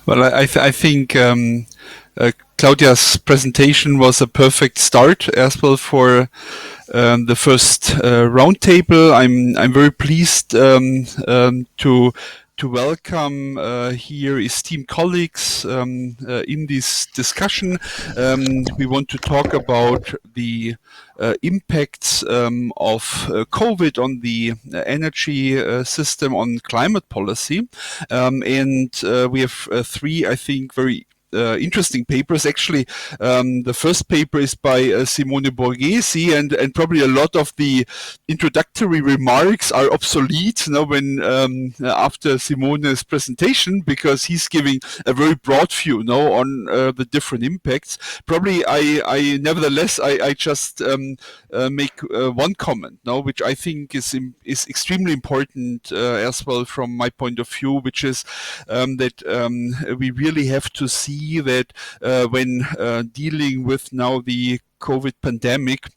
Well, I think Claudia's presentation was a perfect start as well for the first roundtable. I'm very pleased to welcome here esteemed colleagues in this discussion. We want to talk about the impacts of COVID on the energy system, on climate policy. And we have three, I think, very interesting papers. Actually, the first paper is by Simone Borghesi, and probably a lot of the introductory remarks are obsolete now when after Simone's presentation, because he's giving a very broad view now on the different impacts. Probably I nevertheless I just make one comment now, which I think is extremely important as well from my point of view, which is that we really have to see that when dealing with now the COVID pandemic,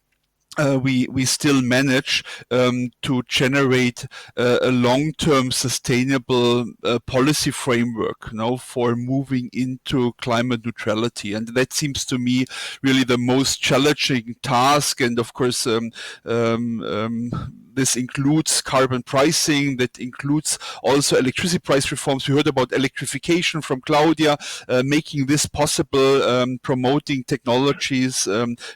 we still manage to generate a long-term sustainable policy framework now for moving into climate neutrality, and that seems to me really the most challenging task. And of course, this includes carbon pricing, that includes also electricity price reforms. We heard about electrification from Claudia, making this possible, promoting technologies,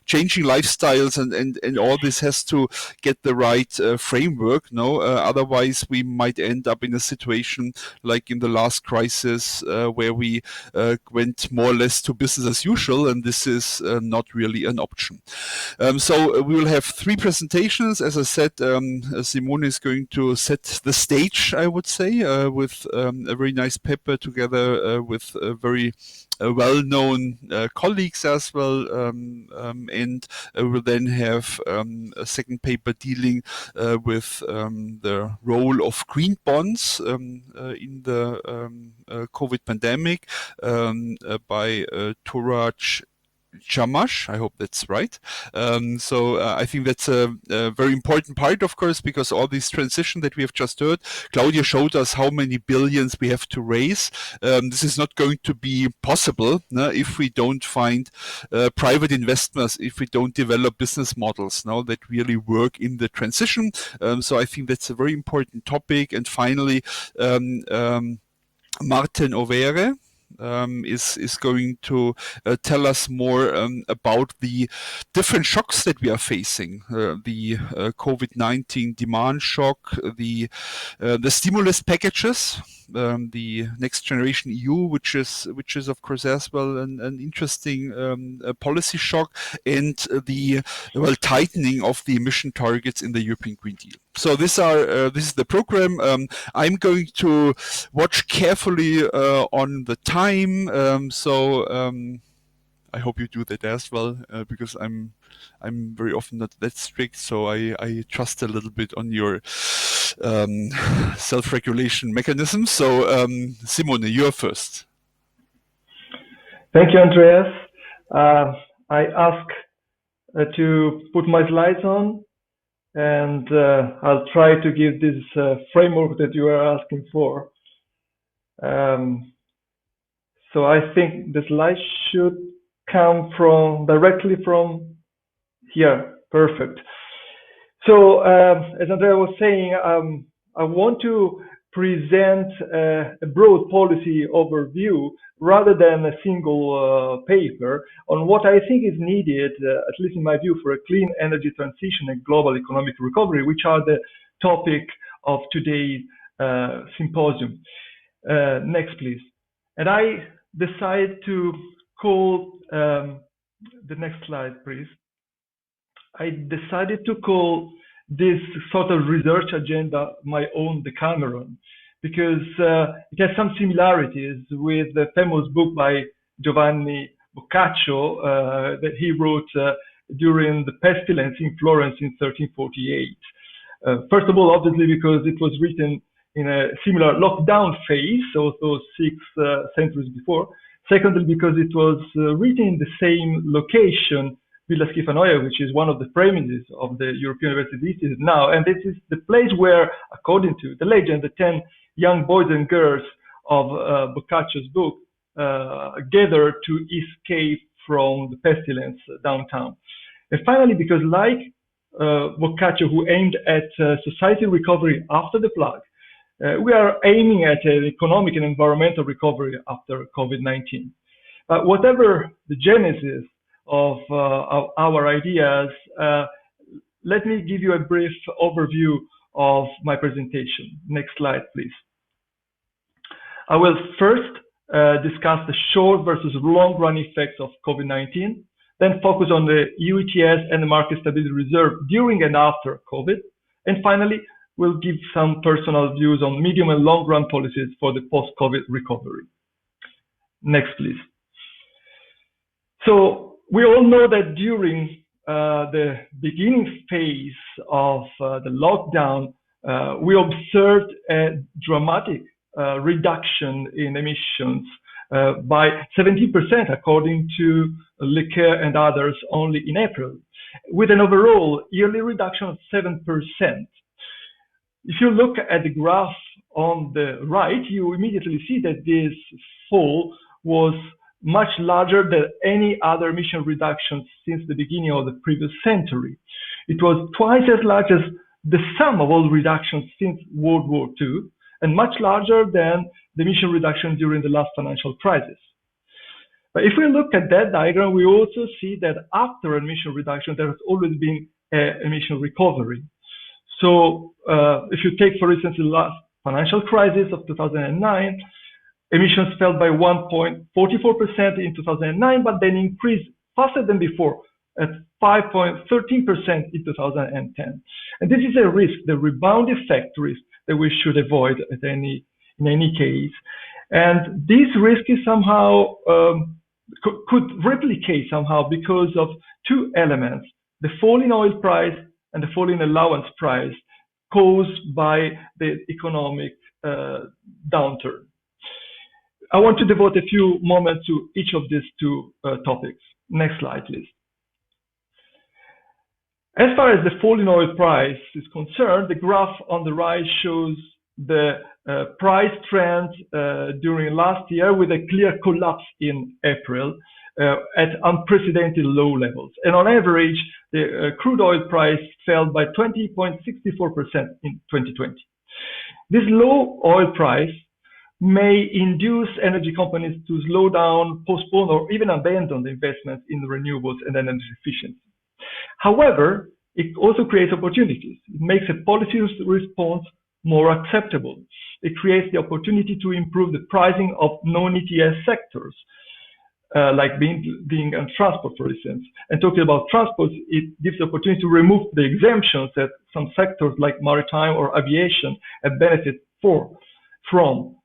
changing lifestyles, and all this has to get the right framework. No, otherwise we might end up in a situation like in the last crisis where we went more or less to business as usual, and this is not really an option. So we will have three presentations. As I said, Simone is going to set the stage, I would say, with a very nice paper together with very well-known colleagues as well, and we'll then have a second paper dealing with the role of green bonds in the COVID pandemic by Tooraj Jamasb. I hope that's right. So I think that's a very important part, of course, because all this transition that we have just heard, Claudia showed us how many billions we have to raise. This is not going to be possible if we don't find private investors, if we don't develop business models now that really work in the transition. So I think that's a very important topic. And finally, Marten Ovaere is going to tell us more about the different shocks that we are facing, the COVID-19 demand shock, the stimulus packages, the Next Generation EU, which is of course as well an interesting policy shock, and the tightening of the emission targets in the European Green Deal. So this is the program. I'm going to watch carefully on the time. I hope you do that as well, because I'm very often not that strict. So I trust a little bit on your self-regulation mechanism. So Simone, you're first. Thank you, Andreas. I ask to put my slides on, and I'll try to give this framework that you are asking for. So I think the slides should come directly from here. Perfect. So as Andrea was saying, I want to present a broad policy overview rather than a single paper on what I think is needed, at least in my view, for a clean energy transition and global economic recovery, which are the topic of today's symposium. Next, please. And I decided to call, the next slide, please. I decided to call this sort of research agenda my own Decameron, because it has some similarities with the famous book by Giovanni Boccaccio that he wrote during the pestilence in Florence in 1348. First of all, obviously, because it was written in a similar lockdown phase, so 6 centuries before. Secondly, because it was written in the same location, Villa Schifanoia, which is one of the premises of the European University is now. And this is the place where, according to the legend, the 10 young boys and girls of Boccaccio's book gathered to escape from the pestilence downtown. And finally, because like Boccaccio, who aimed at society recovery after the plague, we are aiming at an economic and environmental recovery after COVID-19. But whatever the genesis of our ideas, let me give you a brief overview of my presentation. Next slide, please. I will first discuss the short versus long-run effects of COVID-19, then focus on the EU ETS and the Market Stability Reserve during and after COVID, and finally, we'll give some personal views on medium and long-run policies for the post-COVID recovery. Next, please. So we all know that during the beginning phase of the lockdown, we observed a dramatic reduction in emissions by 17%, according to Leclerc and others, only in April, with an overall yearly reduction of 7%. If you look at the graph on the right, you immediately see that this fall was much larger than any other emission reduction since the beginning of the previous century. It was twice as large as the sum of all reductions since World War II, and much larger than the emission reduction during the last financial crisis. But if we look at that diagram, we also see that after emission reduction, there has always been an emission recovery. So if you take, for instance, the last financial crisis of 2009, emissions fell by 1.44% in 2009, but then increased faster than before at 5.13% in 2010. And this is a risk, the rebound effect risk, that we should avoid in any case. And this risk is somehow, could replicate somehow because of two elements: the fall in oil price and the fall in allowance price caused by the economic downturn. I want to devote a few moments to each of these two topics. Next slide, please. As far as the fall in oil price is concerned, the graph on the right shows the price trend during last year, with a clear collapse in April at unprecedented low levels. And on average, the crude oil price fell by 20.64% in 2020. This low oil price may induce energy companies to slow down, postpone, or even abandon the investments in renewables and energy efficiency. However, it also creates opportunities. It makes a policy response more acceptable. It creates the opportunity to improve the pricing of non-ETS sectors, like being on transport, for instance. And talking about transport, it gives the opportunity to remove the exemptions that some sectors like maritime or aviation have benefited from.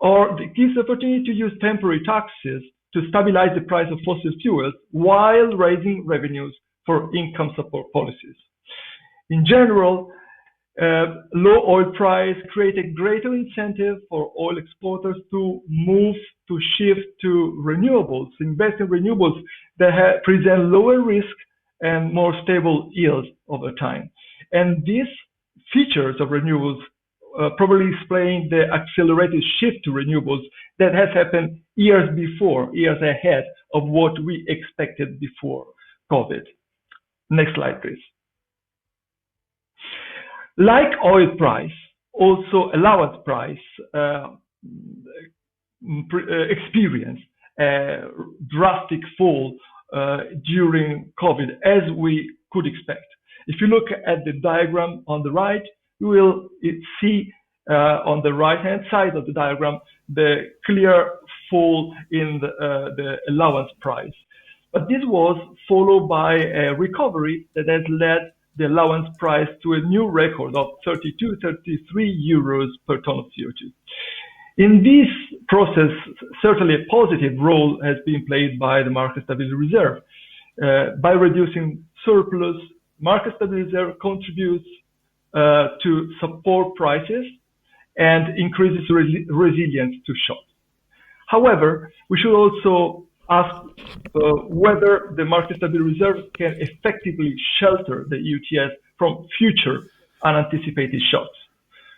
Or it gives the opportunity to use temporary taxes to stabilize the price of fossil fuels while raising revenues for income support policies. In general, low oil price create a greater incentive for oil exporters to move, to shift to renewables, invest in renewables that present lower risk and more stable yields over time. And these features of renewables probably explain the accelerated shift to renewables that has happened years ahead of what we expected before COVID. Next slide, please. Like oil price, also allowance price experienced a drastic fall during COVID, as we could expect. If you look at the diagram on the right, you will see on the right-hand side of the diagram the clear fall in the allowance price. But this was followed by a recovery that has led the allowance price to a new record of 33 euros per ton of CO2. In this process, certainly a positive role has been played by the Market Stability Reserve. By reducing surplus, Market Stability Reserve contributes to support prices and increases resilience to shocks. However, we should also ask whether the Market Stability Reserve can effectively shelter the ETS from future unanticipated shocks.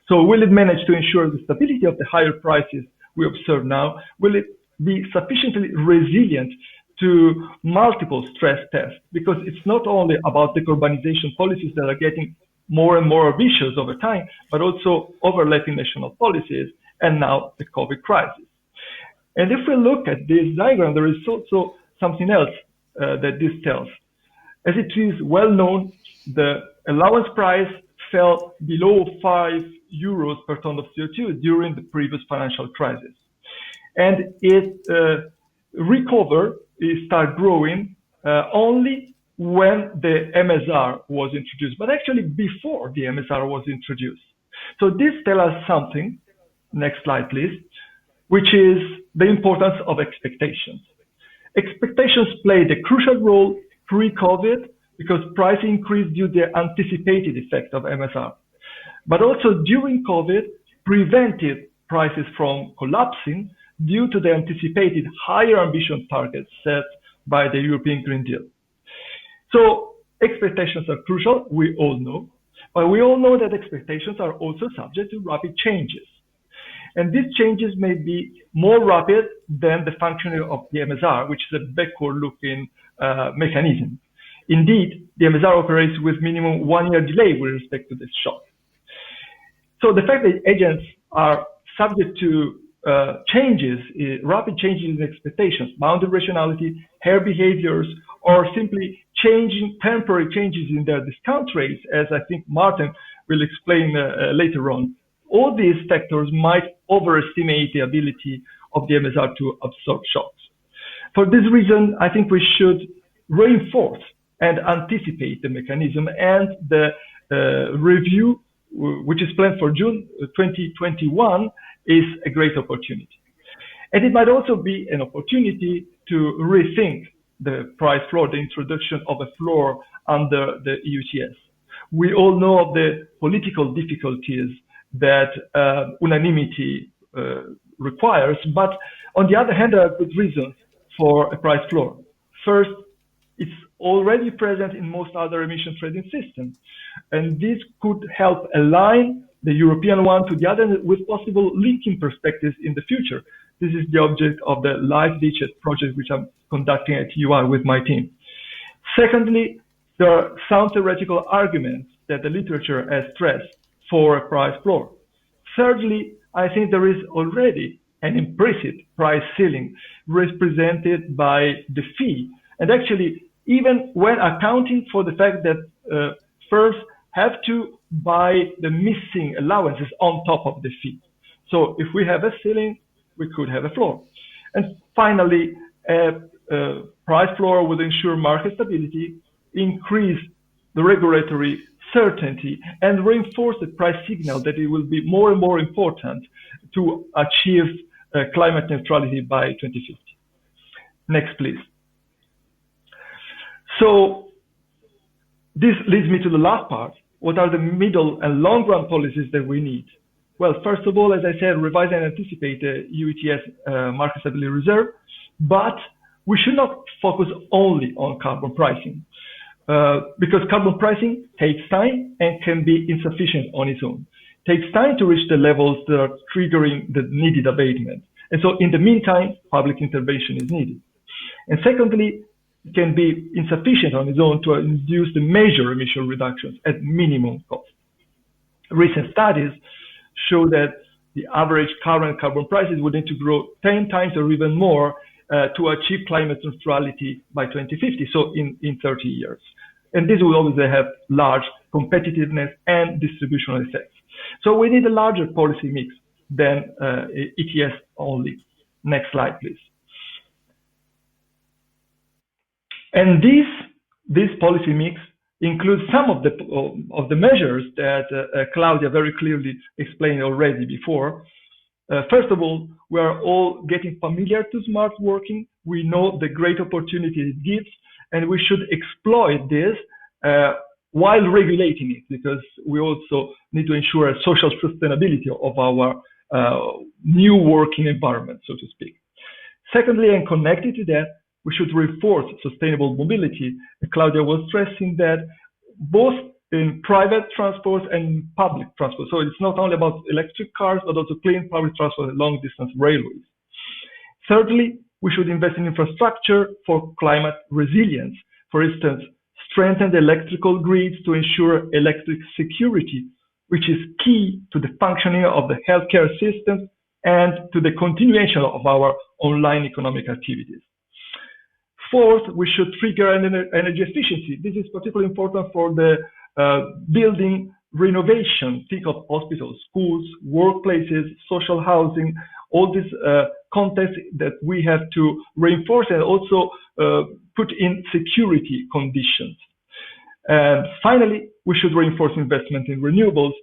So will it manage to ensure the stability of the higher prices we observe now? Will it be sufficiently resilient to multiple stress tests, because it's not only about decarbonization policies that are getting more and more ambitious over time, but also overlapping national policies, and now the COVID crisis. And if we look at this diagram, there is also something else that this tells. As it is well known, the allowance price fell below 5 euros per ton of CO2 during the previous financial crisis. And it recovered, it started growing only when the MSR was introduced, but actually before the MSR was introduced. So this tells us something, next slide please, which is the importance of expectations. Expectations played a crucial role pre-COVID because price increased due to the anticipated effect of MSR. But also during COVID, prevented prices from collapsing due to the anticipated higher ambition targets set by the European Green Deal. So expectations are crucial, we all know, but we all know that expectations are also subject to rapid changes. And these changes may be more rapid than the functioning of the MSR, which is a backward-looking mechanism. Indeed, the MSR operates with minimum 1 year delay with respect to this shock. So the fact that agents are subject to changes, rapid changes in expectations, bounded rationality, hair behaviors, or simply temporary changes in their discount rates, as I think Marten will explain later on, all these factors might overestimate the ability of the MSR to absorb shocks. For this reason, I think we should reinforce and anticipate the mechanism, and the review, which is planned for June 2021, is a great opportunity. And it might also be an opportunity to rethink the price floor, the introduction of a floor under the EU ETS. We all know of the political difficulties that unanimity requires, but on the other hand, there are good reasons for a price floor. First, it's already present in most other emission trading systems, and this could help align the European one to the other with possible linking perspectives in the future. This is the object of the Live Digit project, which I'm conducting at UI with my team. Secondly, there are some theoretical arguments that the literature has stressed for a price floor. Thirdly, I think there is already an implicit price ceiling represented by the fee. And actually, even when accounting for the fact that firms have to buy the missing allowances on top of the fee. So if we have a ceiling, we could have a floor. And finally, a price floor would ensure market stability, increase the regulatory certainty, and reinforce the price signal that it will be more and more important to achieve climate neutrality by 2050. Next, please. So this leads me to the last part. What are the middle and long run policies that we need? Well, first of all, as I said, revise and anticipate the EU ETS market stability reserve, but we should not focus only on carbon pricing, because carbon pricing takes time and can be insufficient on its own. It takes time to reach the levels that are triggering the needed abatement. And so in the meantime, public intervention is needed. And secondly, it can be insufficient on its own to induce the major emission reductions at minimum cost. Recent studies show that the average current carbon prices would need to grow 10 times or even more to achieve climate neutrality by 2050, so in 30 years. And this will obviously have large competitiveness and distributional effects. So we need a larger policy mix than ETS only. Next slide, please. And this policy mix includes some of the measures that Claudia very clearly explained already before. First of all, we are all getting familiar to smart working. We know the great opportunity it gives, and we should exploit this while regulating it, because we also need to ensure a social sustainability of our new working environment, so to speak. Secondly, and connected to that, we should reinforce sustainable mobility. Claudia was stressing that both in private transport and public transport. So it's not only about electric cars, but also clean public transport and long distance railways. Thirdly, we should invest in infrastructure for climate resilience. For instance, strengthen the electrical grids to ensure electric security, which is key to the functioning of the healthcare system and to the continuation of our online economic activities. Fourth, we should trigger energy efficiency. This is particularly important for the building renovation. Think of hospitals, schools, workplaces, social housing, all these contexts that we have to reinforce and also put in security conditions. Finally, we should reinforce investment in renewables.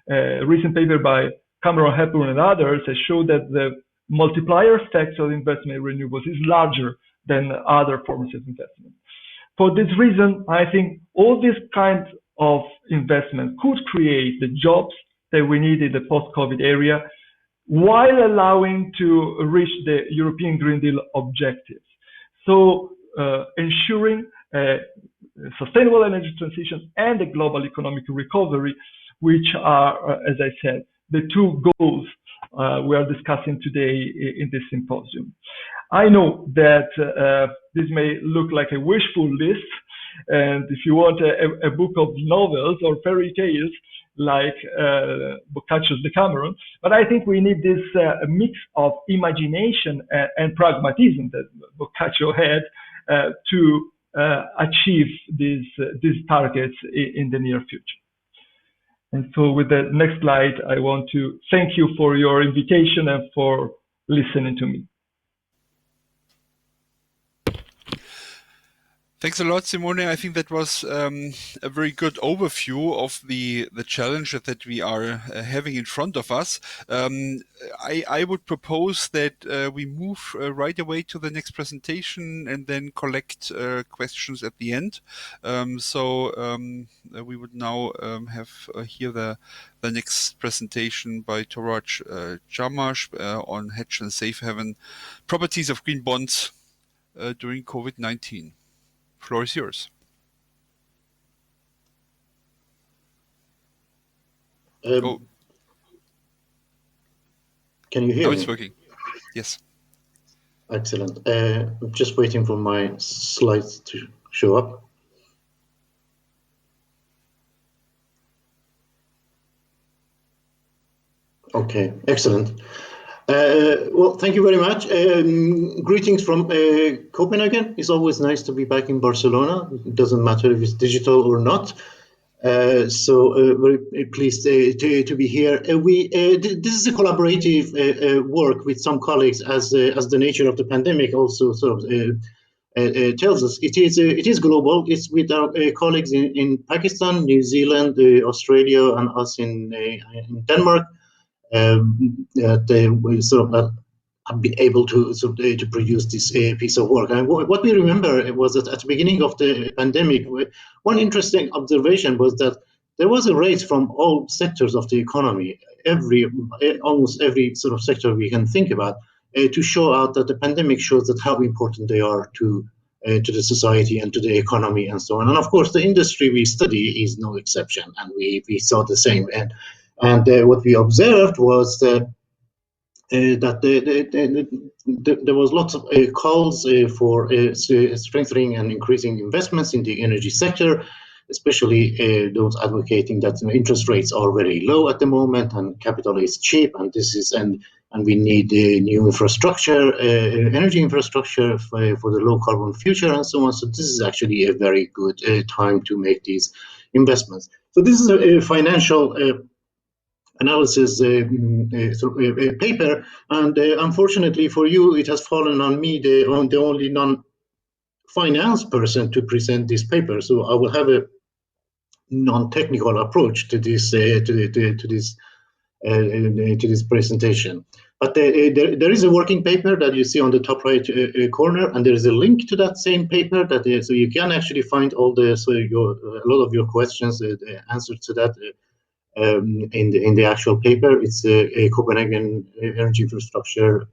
A recent paper by Cameron Hepburn and others has shown that the multiplier effect of investment in renewables is larger than other forms of investment. For this reason, I think all these kinds of investment could create the jobs that we need in the post-COVID area, while allowing to reach the European Green Deal objectives. So ensuring sustainable energy transition and a global economic recovery, which are, as I said, the two goals we are discussing today in this symposium. I know that this may look like a wishful list, and if you want a book of novels or fairy tales like Boccaccio's Decameron, but I think we need this mix of imagination and pragmatism that Boccaccio had to achieve these targets in the near future. And so with the next slide, I want to thank you for your invitation and for listening to me. Thanks a lot, Simone. I think that was a very good overview of the challenge that we are having in front of us. I would propose that we move right away to the next presentation and then collect questions at the end. We would now have here the next presentation by Tooraj Jamasb on hedge and safe haven properties of green bonds during COVID-19. Floor is yours. Can you hear me? Now it's working. Yes. Excellent. I'm just waiting for my slides to show up. Okay, excellent. Well, thank you very much. Greetings from Copenhagen. It's always nice to be back in Barcelona. It doesn't matter if it's digital or not. Very pleased to be here. This is a collaborative work with some colleagues, as the nature of the pandemic also sort of tells us. It is global. It's with our colleagues in Pakistan, New Zealand, Australia, and us in Denmark. We sort of have been able to produce this piece of work. And what we remember was that at the beginning of the pandemic, one interesting observation was that there was a race from all sectors of the economy, almost every sort of sector we can think about, to show out that the pandemic shows that how important they are to the society and to the economy and so on. And of course, the industry we study is no exception, and we saw the same. And what we observed was that there was lots of calls for strengthening and increasing investments in the energy sector, especially those advocating that interest rates are very low at the moment and capital is cheap, and we need new infrastructure, energy infrastructure for the low carbon future and so on. So this is actually a very good time to make these investments. So this is a financial analysis paper, and unfortunately for you, it has fallen on me, the only non-finance person to present this paper. So I will have a non-technical approach to this presentation. But there is a working paper that you see on the top right corner, and there is a link to that same paper so you can actually find all a lot of your questions, the answers to that. In the actual paper, it's a Copenhagen energy infrastructure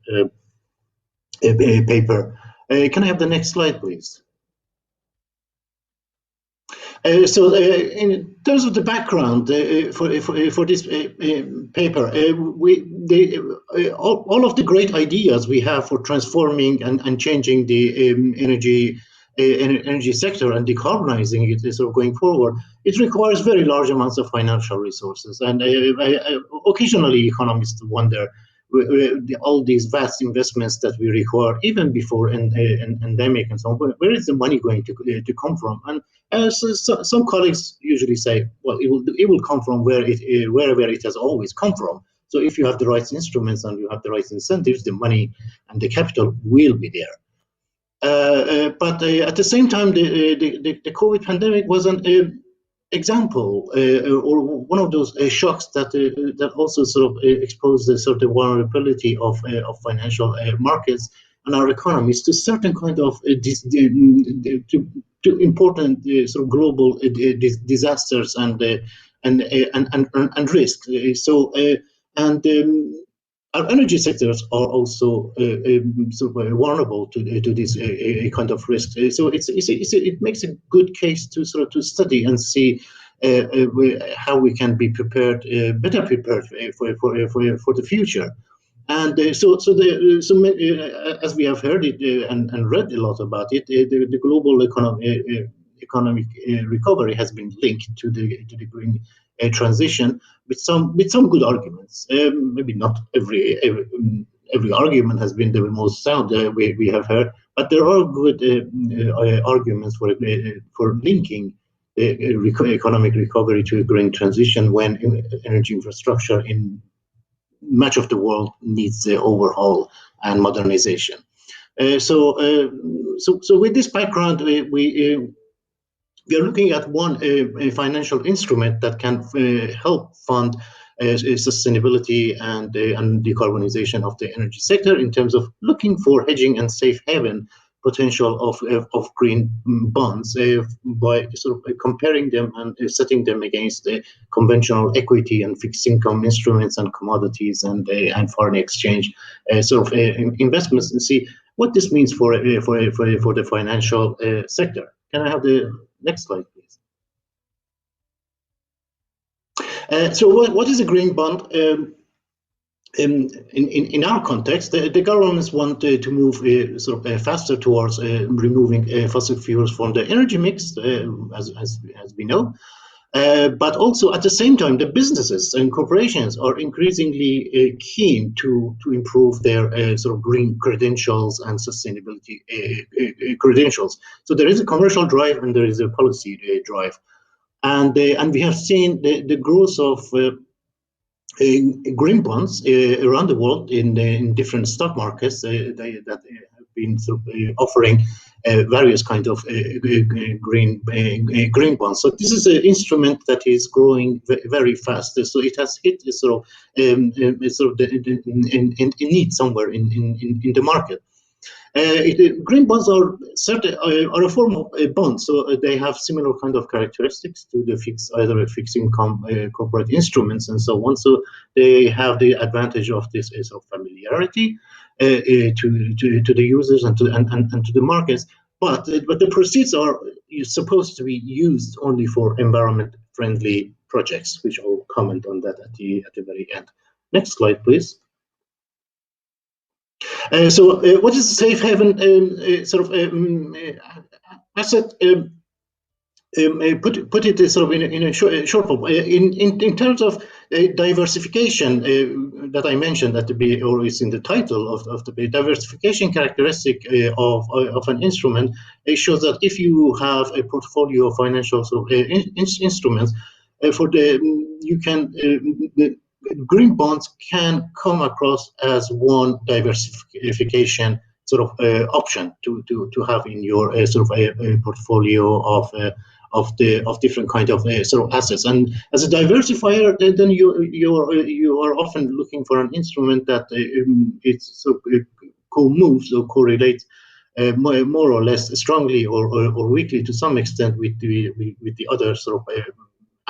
paper. Can I have the next slide, please? In terms of the background for this paper, all of the great ideas we have for transforming and changing the energy sector and decarbonizing it sort of going forward, it requires very large amounts of financial resources. And occasionally economists wonder, all these vast investments that we require, even before an endemic and so on, where is the money going to come from? And some colleagues usually say, well, it will come from wherever it has always come from. So if you have the right instruments and you have the right incentives, the money and the capital will be there. But at the same time, the COVID pandemic was an example or one of those shocks that also sort of exposed the sort of vulnerability of financial markets and our economies to certain kind of to important sort of global disasters and risks. Our energy sectors are also sort of vulnerable to this kind of risk. So it makes a good case to sort of to study and see how we can be prepared, better prepared for the future. And as we have heard it and read a lot about it, the global economic recovery has been linked to the green transition with some good arguments. Maybe not every argument has been the most sound we have heard, but there are good arguments for linking economic recovery to a green transition when energy infrastructure in much of the world needs overhaul and modernization. So with this background, we are looking at one financial instrument that can help fund sustainability and decarbonization of the energy sector in terms of looking for hedging and safe haven potential of green bonds by sort of comparing them and setting them against the conventional equity and fixed income instruments and commodities and foreign exchange sort of investments, and see what this means for the financial sector. Can I have the next slide, please? So what is a green bond? In our context, the governments want to move sort of faster towards removing fossil fuels from the energy mix, as we know. But also at the same time, the businesses and corporations are increasingly keen to improve their sort of green credentials and sustainability credentials. So there is a commercial drive and there is a policy drive, and we have seen the growth of green bonds around the world in different stock markets that have been sort of, offering various kinds of green bonds. So this is an instrument that is growing very fast. So it has hit sort of the need somewhere in the market. Green bonds are a form of a bond, so they have similar kind of characteristics to the either fixed income corporate instruments and so on. So they have the advantage of this sort of familiarity to the users and to the markets. But the proceeds are supposed to be used only for environment-friendly projects, which I'll comment on that at the very end. Next slide, please. So what is a safe haven sort of asset? Put it sort of in a short form. In terms of diversification that I mentioned at the or is in the title of the diversification characteristic of an instrument, it shows that if you have a portfolio of financial sort of instruments, you can green bonds can come across as one diversification sort of option to have in your sort of a portfolio of different kind of sort of assets. And as a diversifier, then you are often looking for an instrument that it's sort of co-moves or correlates more or less strongly or weakly to some extent with the other sort of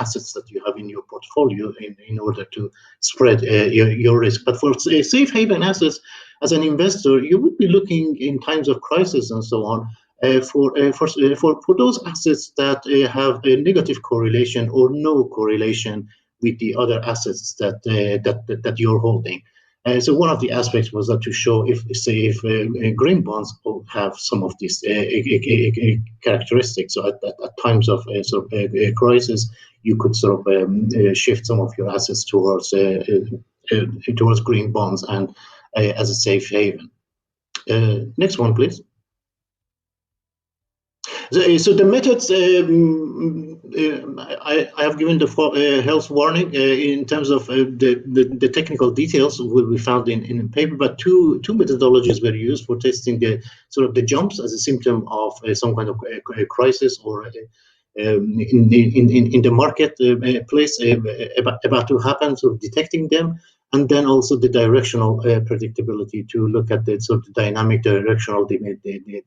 assets that you have in your portfolio in order to spread your risk. But for safe haven assets, as an investor, you would be looking in times of crisis and so on For those assets that have a negative correlation or no correlation with the other assets that you're holding. So one of the aspects was that to show if green bonds have some of these characteristics. So at times of crisis, you could sort of shift some of your assets towards green bonds and as a safe haven. Next one, please. So the methods, I have given the health warning in terms of the technical details will be found in the paper, but two methodologies were used for testing the sort of the jumps as a symptom of some kind of a crisis or in the market place about to happen, so detecting them. And then also the directional predictability to look at the sort of dynamic directional the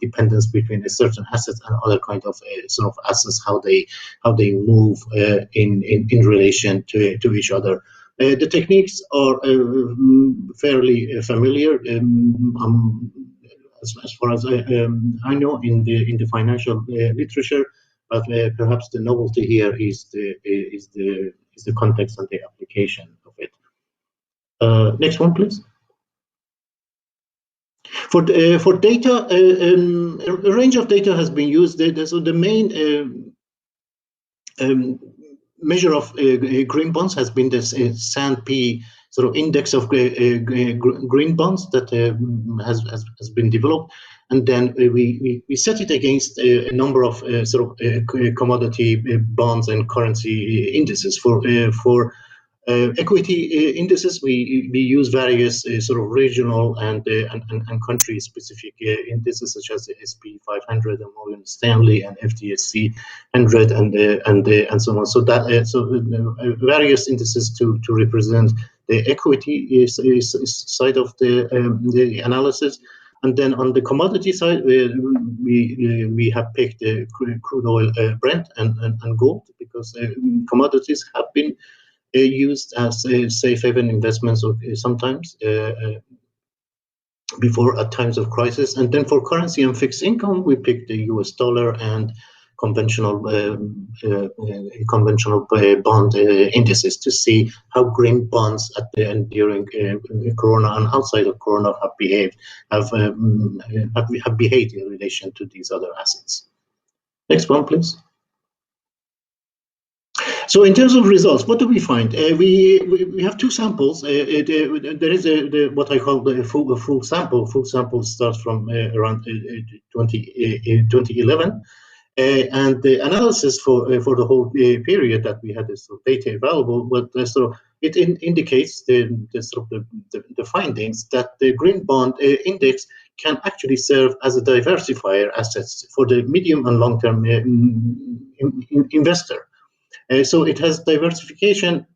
dependence between a certain assets and other kind of sort of assets, how they move in relation to each other. The techniques are fairly familiar. As far as I know in the financial literature, but perhaps the novelty here is the context and the application of it. Next one, please. For data, a range of data has been used. So the main measure of green bonds has been this S&P sort of index of green bonds that has been developed, and then we set it against a number of sort of commodity bonds and currency indices. For equity indices, we use various sort of regional and country specific indices such as the SP 500 and Morgan Stanley and FTSE 100 and so on. So that various indices to represent the equity side of the analysis. And then on the commodity side, we have picked crude oil, Brent and gold, because commodities have been used as safe haven investments sometimes before at times of crisis. And then for currency and fixed income, we picked the US dollar and conventional bond indices to see how green bonds at the end during Corona and outside of Corona have behaved in relation to these other assets. Next one, please. So in terms of results, what do we find? We have two samples. There is what I call the full sample. Full sample starts from around 2011. And the analysis for the whole period that we had this data available, but it indicates the findings that the green bond index can actually serve as a diversifier assets for the medium and long-term investor. So it has diversification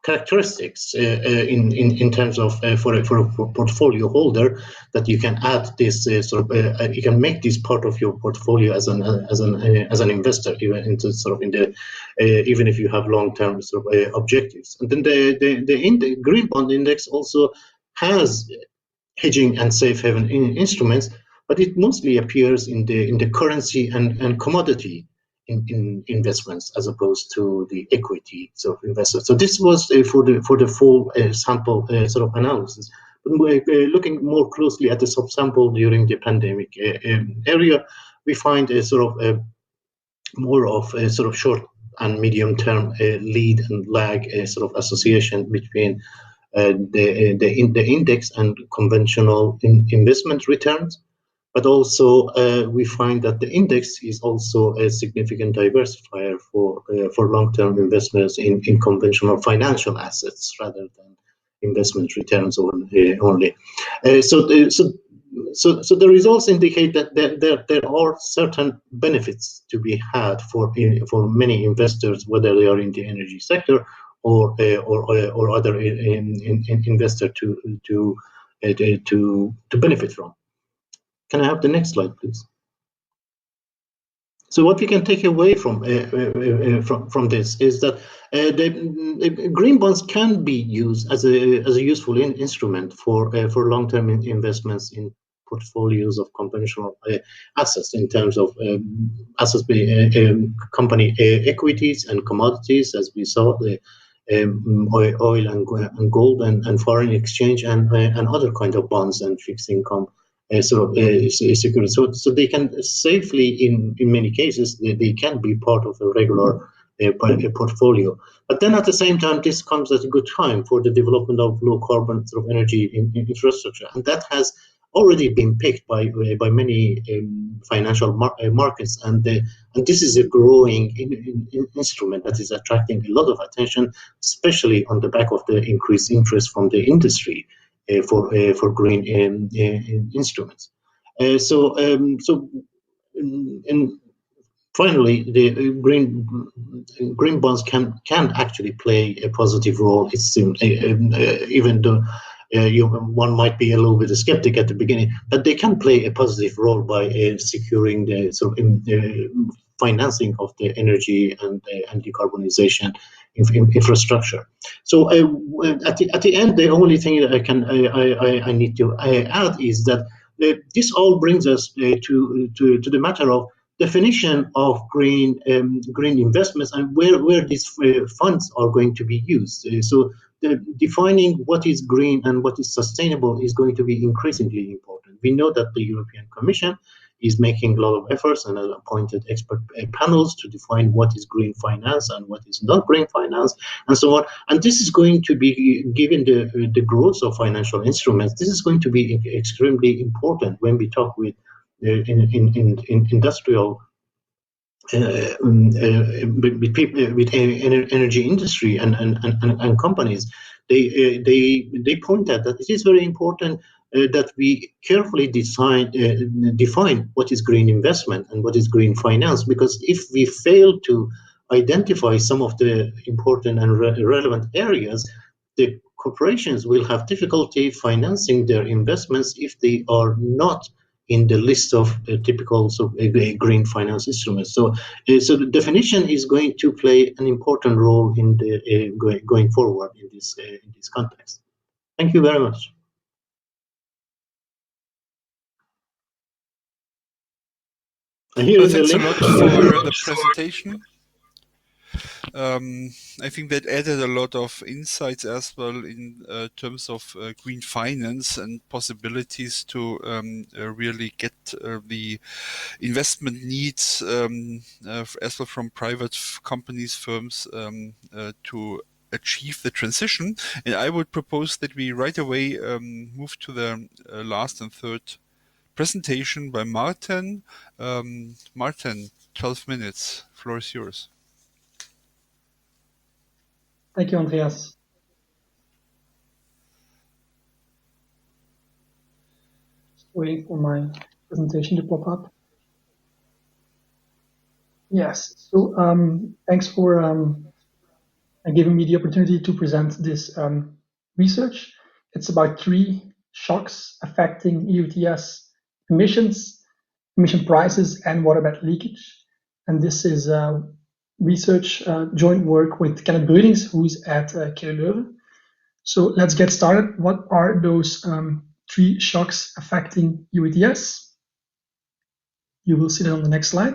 characteristics in terms of for a portfolio holder, that you can add this you can make this part of your portfolio as an investor, even into even if you have long-term objectives. And then the green bond index also has hedging and safe haven instruments, but it mostly appears in the currency and commodity in investments as opposed to the equity investors. So this was for the full sample analysis. But looking more closely at the subsample during the pandemic area, we find a more of a short and medium term lead and lag association between the index and conventional investment returns. But also, we find that the index is also a significant diversifier for long-term investors in conventional financial assets rather than investment returns only. So the results indicate that there are certain benefits to be had for many investors, whether they are in the energy sector or other investor to benefit from. Can I have the next slide, please? So what we can take away from this is that the green bonds can be used as a useful instrument for long-term investments in portfolios of conventional assets in terms of assets, company equities and commodities, as we saw, the oil and gold and foreign exchange and other kind of bonds and fixed income securities. So they can safely, in many cases, they can be part of a regular portfolio. But then at the same time, this comes at a good time for the development of low carbon sort of energy infrastructure, and that has already been picked by many financial markets, and this is a growing instrument that is attracting a lot of attention, especially on the back of the increased interest from the industry for green instruments. Finally, the green bonds can actually play a positive role. It seems, even though one might be a little bit a skeptic at the beginning, but they can play a positive role by securing the sort of financing of the energy and decarbonization infrastructure. So at the end, the only thing that I need to add is that this all brings us to the matter of definition of green investments and where these funds are going to be used. So defining what is green and what is sustainable is going to be increasingly important. We know that the European Commission is making a lot of efforts and has appointed expert panels to define what is green finance and what is not green finance, and so on. And this is going to be, given the growth of financial instruments, this is going to be extremely important when we talk with in industrial with people, with energy industry and companies. They point out that it is very important that we carefully define what is green investment and what is green finance, because if we fail to identify some of the important and relevant areas, the corporations will have difficulty financing their investments if they are not in the list of typical green finance instruments. So the definition is going to play an important role in the going forward in this context. Thank you very much. Well, thanks a lot for the presentation. I think that added a lot of insights as well in terms of green finance and possibilities to really get the investment needs as well from private companies, firms to achieve the transition. And I would propose that we right away move to the last and third presentation by Marten. Marten, 12 minutes. Floor is yours. Thank you, Andreas. Just waiting for my presentation to pop up. Yes, so thanks for giving me the opportunity to present this research. It's about 3 shocks affecting EU ETS emissions, emission prices, and waterbed leakage. And this is research joint work with Kenneth Breudings, who's at KU Leuven. So let's get started. What are those 3 shocks affecting EU ETS? You will see that on the next slide.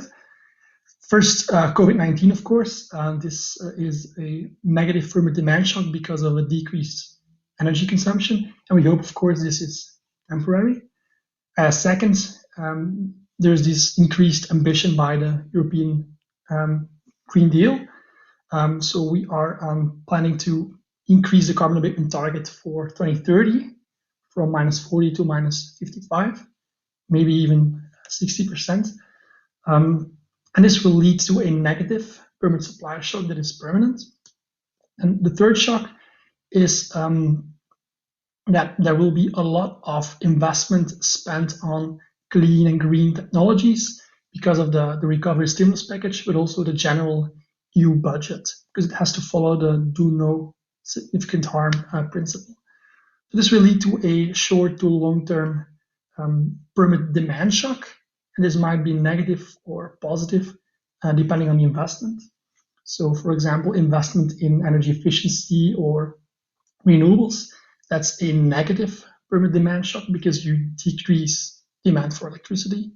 First, COVID-19, of course. This is a negative firmer demand shock because of a decreased energy consumption. And we hope, of course, this is temporary. Second, there's this increased ambition by the European Green Deal. So we are planning to increase the carbon abatement target for 2030 from -40 to -55, maybe even 60%. And this will lead to a negative permanent supply shock that is permanent. And the third shock is that there will be a lot of investment spent on clean and green technologies because of the recovery stimulus package, but also the general EU budget, because it has to follow the do no significant harm principle. So this will lead to a short to long-term permanent demand shock, and this might be negative or positive depending on the investment. So, for example, investment in energy efficiency or renewables, that's a negative permanent demand shock because you decrease demand for electricity.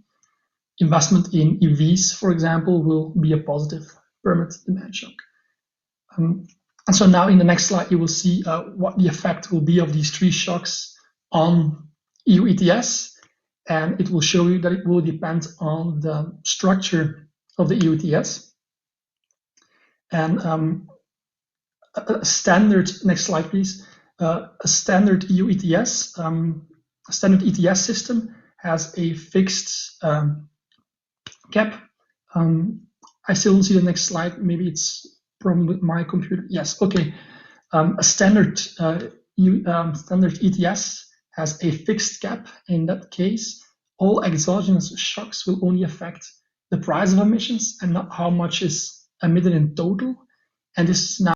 Investment in EVs, for example, will be a positive permit demand shock. And so now in the next slide, you will see what the effect will be of these three shocks on EU ETS. And it will show you that it will depend on the structure of the EU ETS. And a standard, next slide, please. A standard EU ETS, a standard ETS system has a fixed cap. I still don't see the next slide. Maybe it's problem with my computer. Yes, okay. A standard standard ETS has a fixed cap. In that case, all exogenous shocks will only affect the price of emissions and not how much is emitted in total. And this is now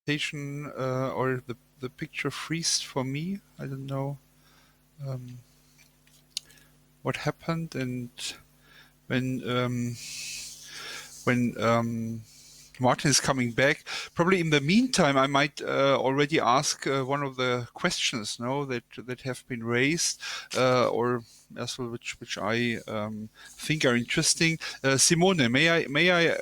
or the picture freezed for me. I don't know what happened, and when Martin is coming back, probably in the meantime, I might already ask one of the questions that have been raised, or as well, which I think are interesting. Simone, may I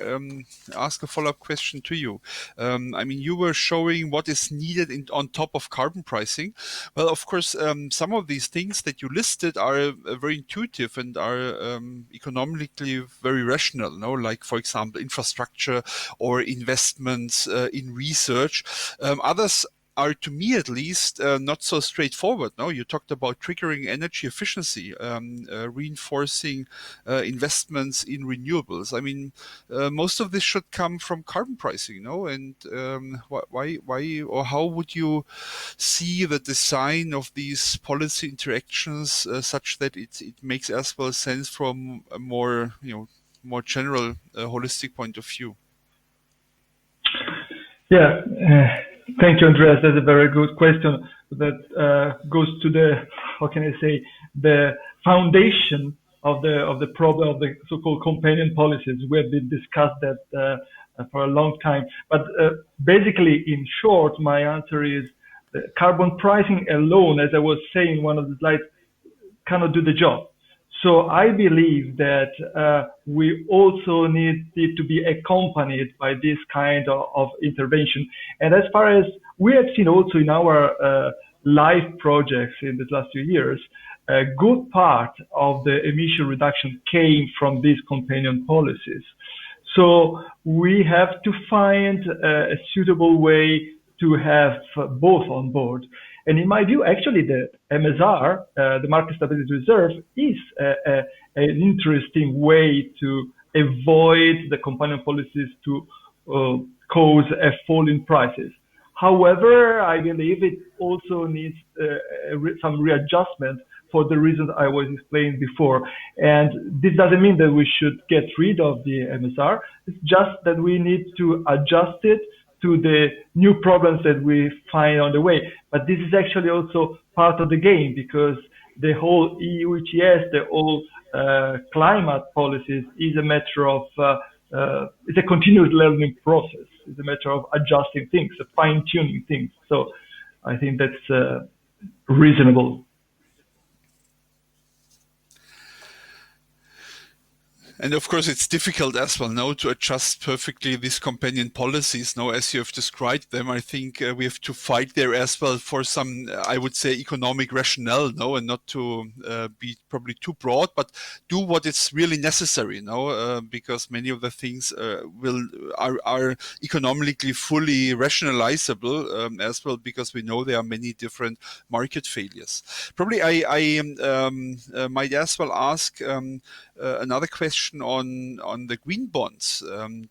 ask a follow-up question to you? I mean, you were showing what is needed on top of carbon pricing. Well, of course, some of these things that you listed are very intuitive and are economically very rational. Like, for example, infrastructure or investments in research. Others are, to me at least, not so straightforward. No, you talked about triggering energy efficiency, reinforcing investments in renewables. I mean, most of this should come from carbon pricing, and why, or how would you see the design of these policy interactions such that it makes as well sense from a more, more general, holistic point of view? Yeah, thank you, Andreas. That's a very good question that goes to the, how can I say, the foundation of the problem of the so-called companion policies. We have been discussed that for a long time. But basically, in short, my answer is carbon pricing alone, as I was saying in one of the slides, cannot do the job. So I believe that we also need it to be accompanied by this kind of intervention. And as far as we have seen also in our live projects in the last few years, a good part of the emission reduction came from these companion policies. So we have to find a suitable way to have both on board. And in my view, actually, the MSR, the Market Stability Reserve, is an interesting way to avoid the companion policies to cause a fall in prices. However, I believe it also needs some readjustment for the reasons I was explaining before. And this doesn't mean that we should get rid of the MSR. It's just that we need to adjust it to the new problems that we find on the way. But this is actually also part of the game, because the whole EU ETS, the whole climate policies is a matter of, it's a continuous learning process. It's a matter of adjusting things, fine-tuning things. So I think that's reasonable. And of course, it's difficult as well now to adjust perfectly these companion policies. Now, as you have described them, I think we have to fight there as well for some, I would say, economic rationale, and not to be probably too broad, but do what is really necessary, because many of the things are economically fully rationalizable as well, because we know there are many different market failures. Probably I might as well ask another question on the green bonds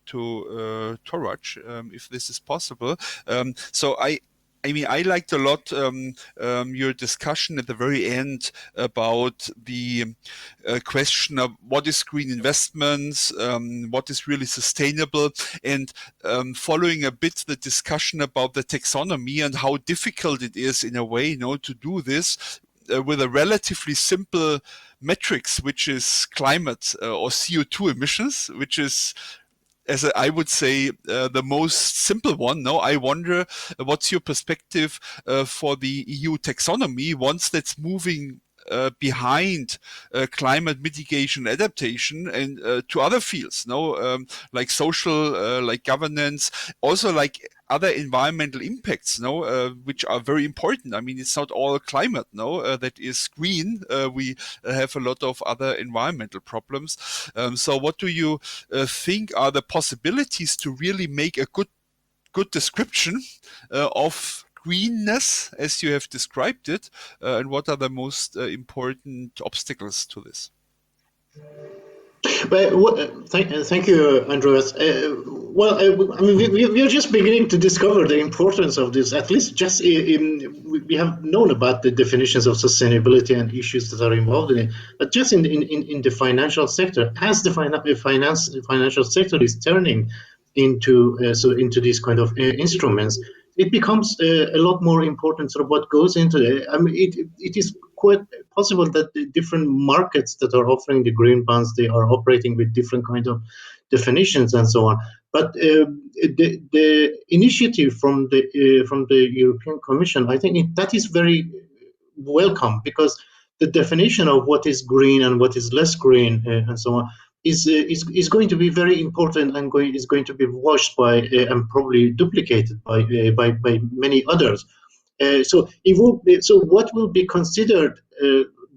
to Tooraj, if this is possible. So I mean, I liked a lot your discussion at the very end about the question of what is green investments, what is really sustainable, and following a bit the discussion about the taxonomy and how difficult it is in a way, to do this with a relatively simple metrics, which is climate or CO2 emissions, which is, I would say, the most simple one. No, I wonder what's your perspective for the EU taxonomy once that's moving behind climate mitigation adaptation and to other fields, like social, like governance, also like other environmental impacts, which are very important. I mean, it's not all climate, that is green. We have a lot of other environmental problems. So what do you think are the possibilities to really make a good description of greenness as you have described it, and what are the most important obstacles to this? But thank you, Andreas. I mean, we are just beginning to discover the importance of this. At least, we have known about the definitions of sustainability and issues that are involved in it. But just in the financial sector, as the financial sector is turning into these kind of instruments, it becomes a lot more important. Sort of what goes into it. I mean, it is quite possible that the different markets that are offering the green bonds, they are operating with different kind of definitions and so on. But the initiative from the European Commission, I think that is very welcome, because the definition of what is green and what is less green and so on is going to be very important, and is going to be watched by and probably duplicated by many others. So what will be considered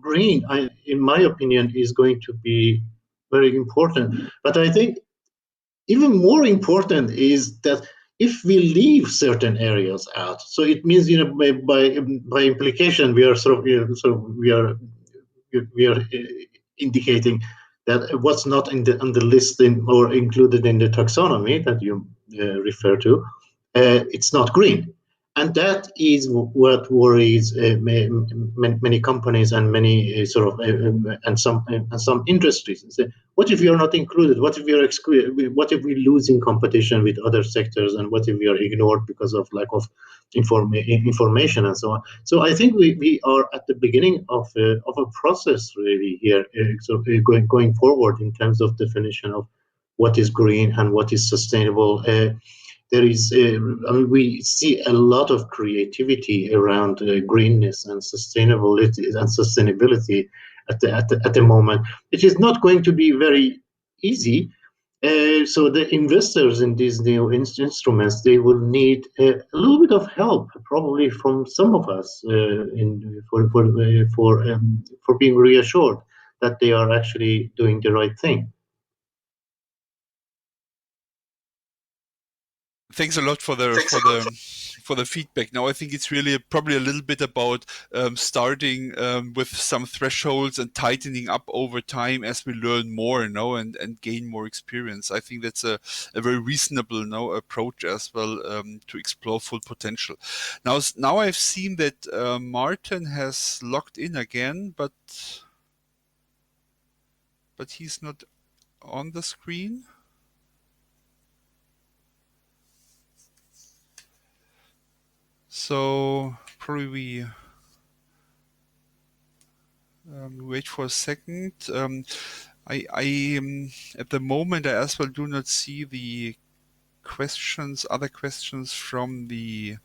green, in my opinion, is going to be very important. But I think even more important is that if we leave certain areas out, so it means, by implication, we are indicating that what's not on the list or included in the taxonomy that you refer to, it's not green. And that is what worries many companies and many and some industries. What if we are not included? What if we are excluded? What if we lose in competition with other sectors? And what if we are ignored because of lack of information and so on? So I think we are at the beginning of a process really here, going forward in terms of definition of what is green and what is sustainable. There is, we see a lot of creativity around greenness and sustainability at the moment. It is not going to be very easy. So the investors in these new instruments, they will need a little bit of help, probably from some of us, for being reassured that they are actually doing the right thing. Thanks a lot for the feedback. Now, I think it's really probably a little bit about starting with some thresholds and tightening up over time as we learn more, and gain more experience. I think that's a very reasonable approach as well, to explore full potential. Now I've seen that Marten has logged in again, but he's not on the screen. So probably we wait for a second. I at the moment I as well do not see the other questions from the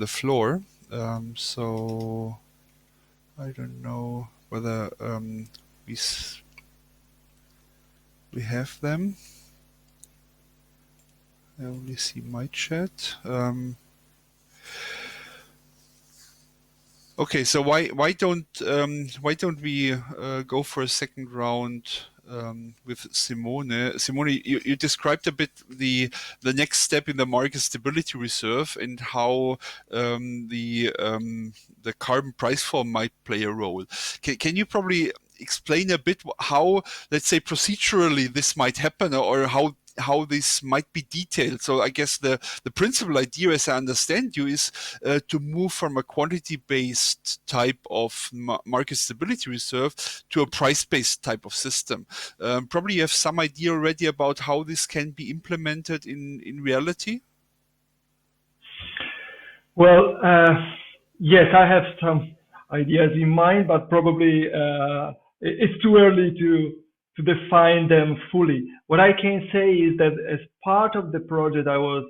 floor. So I don't know whether we have them. I only see my chat. Okay, so why don't we go for a second round with Simone? Simone, you described a bit the next step in the market stability reserve and how the carbon price form might play a role. Can you probably explain a bit how, let's say, procedurally this might happen, or how how this might be detailed. So I guess the principal idea, as I understand you, is to move from a quantity-based type of market stability reserve to a price-based type of system. Probably you have some idea already about how this can be implemented in reality? Well, yes, I have some ideas in mind, but probably it's too early to define them fully. What I can say is that as part of the project I was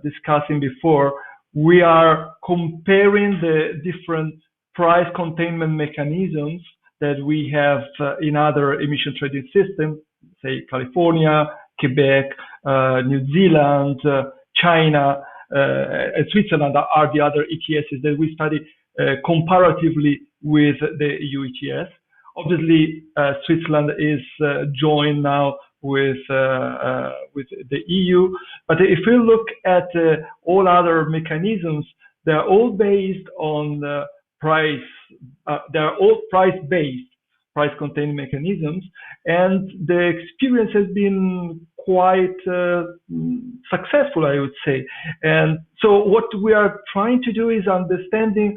discussing before, we are comparing the different price containment mechanisms that we have in other emission trading systems, say California, Quebec, New Zealand, China, and Switzerland are the other ETSs that we study comparatively with the EU ETS. Obviously, Switzerland is joined now with the EU, but if we look at all other mechanisms, they're all based on price. They're all price-based, price-contained mechanisms, and the experience has been quite successful, I would say. And so what we are trying to do is understanding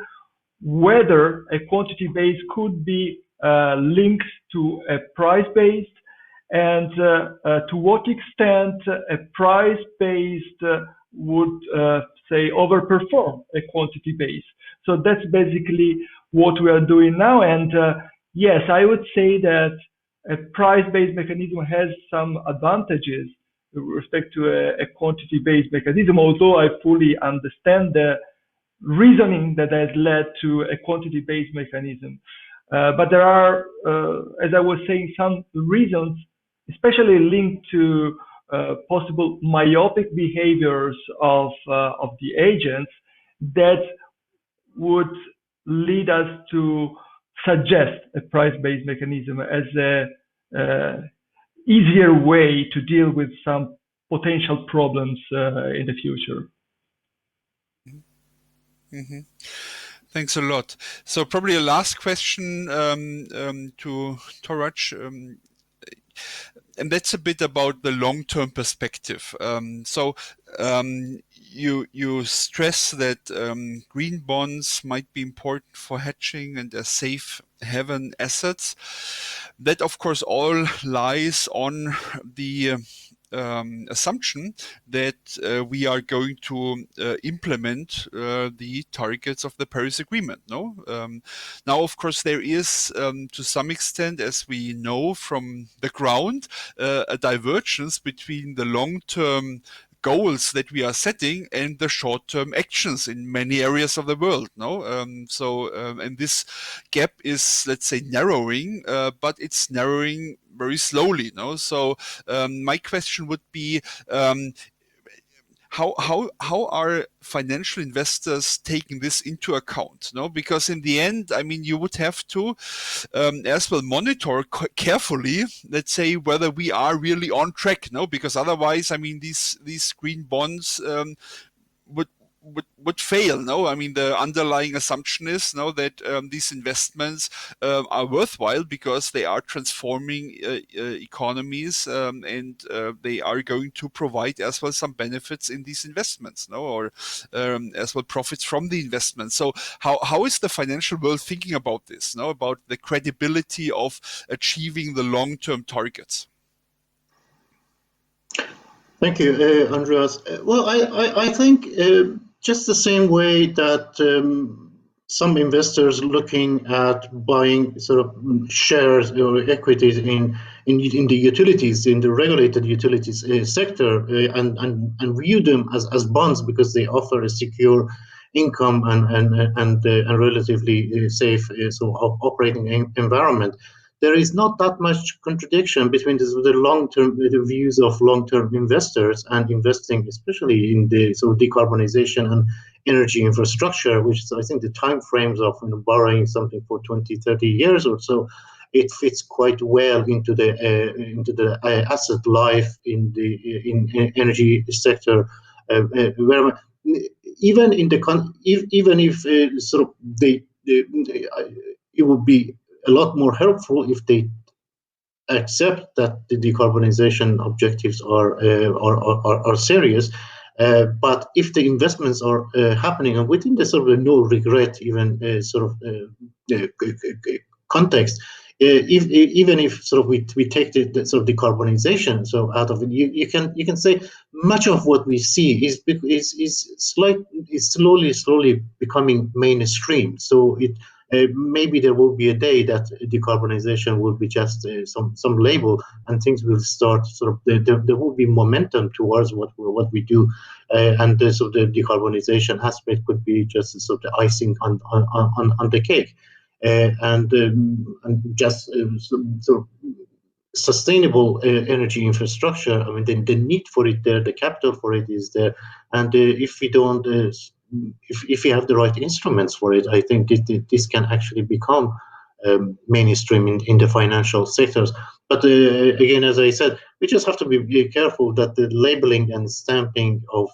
whether a quantity-based could be linked to a price-based, and to what extent a price-based would, say, overperform a quantity-based. So that's basically what we are doing now. And yes, I would say that a price-based mechanism has some advantages with respect to a quantity-based mechanism, although I fully understand the reasoning that has led to a quantity-based mechanism. But there are, as I was saying, some reasons, especially linked to possible myopic behaviors of the agents, that would lead us to suggest a price-based mechanism as a easier way to deal with some potential problems in the future. Mm-hmm. Thanks a lot. So probably a last question to Tooraj, and that's a bit about the long-term perspective. You stress that green bonds might be important for hedging and as safe haven assets. That, of course, all lies on the assumption that we are going to implement the targets of the Paris Agreement. No, now of course there is to some extent, as we know from the ground, a divergence between the long-term goals that we are setting and the short-term actions in many areas of the world. No, and this gap is, let's say, narrowing, but it's narrowing very slowly. No, so my question would be. How are financial investors taking this into account? No, because in the end, I mean, you would have to as well monitor carefully, let's say, whether we are really on track. No, because otherwise, I mean, these green bonds would fail. No, I mean the underlying assumption is that these investments are worthwhile because they are transforming economies and they are going to provide as well some benefits in these investments, or as well profits from the investment. So how is the financial world thinking about this? About the credibility of achieving the long-term targets? Thank you, Andreas. Well, I think just the same way that some investors looking at buying sort of shares or equities in the utilities, in the regulated utilities sector, and view them as bonds because they offer a secure income and relatively safe operating environment. There is not that much contradiction between the views of long-term investors and investing, especially in the decarbonization and energy infrastructure, which is, I think, the time frames of borrowing something for 20, 30 years or so. It fits quite well into the asset life in the energy sector, where even if it would be a lot more helpful if they accept that the decarbonization objectives are serious. But if the investments are happening and within the sort of no regret, even context, even if sort of we take the sort of decarbonization out of it, you can say much of what we see is slowly becoming mainstream. So it maybe there will be a day that decarbonization will be just some label, and things will start sort of there will be momentum towards what we do, and the sort of the decarbonization aspect could be just sort of the icing on the cake. And just sort of sustainable energy infrastructure. I mean, the need for it there, the capital for it is there, and if we don't, if we have the right instruments for it, I think this can actually become mainstream in the financial sectors. But again, as I said, we just have to be careful that the labeling and stamping of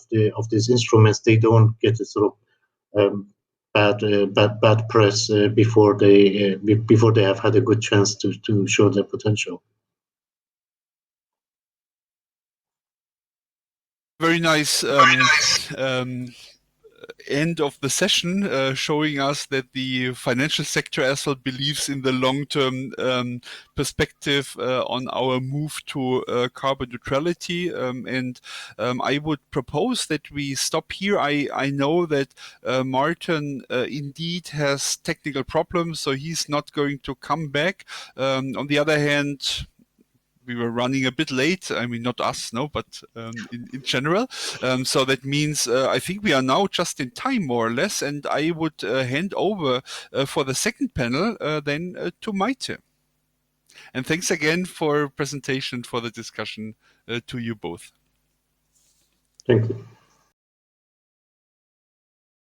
these instruments, they don't get a sort of bad press before they have had a good chance to show their potential. Very nice end of the session, showing us that the financial sector as well believes in the long-term perspective on our move to carbon neutrality. And I would propose that we stop here. I know that Marten indeed has technical problems, so he's not going to come back. On the other hand, we were running a bit late. I mean, not us, no, but in general. So that means I think we are now just in time, more or less. And I would hand over for the second panel then to Maite. And thanks again for presentation, for the discussion to you both. Thank you.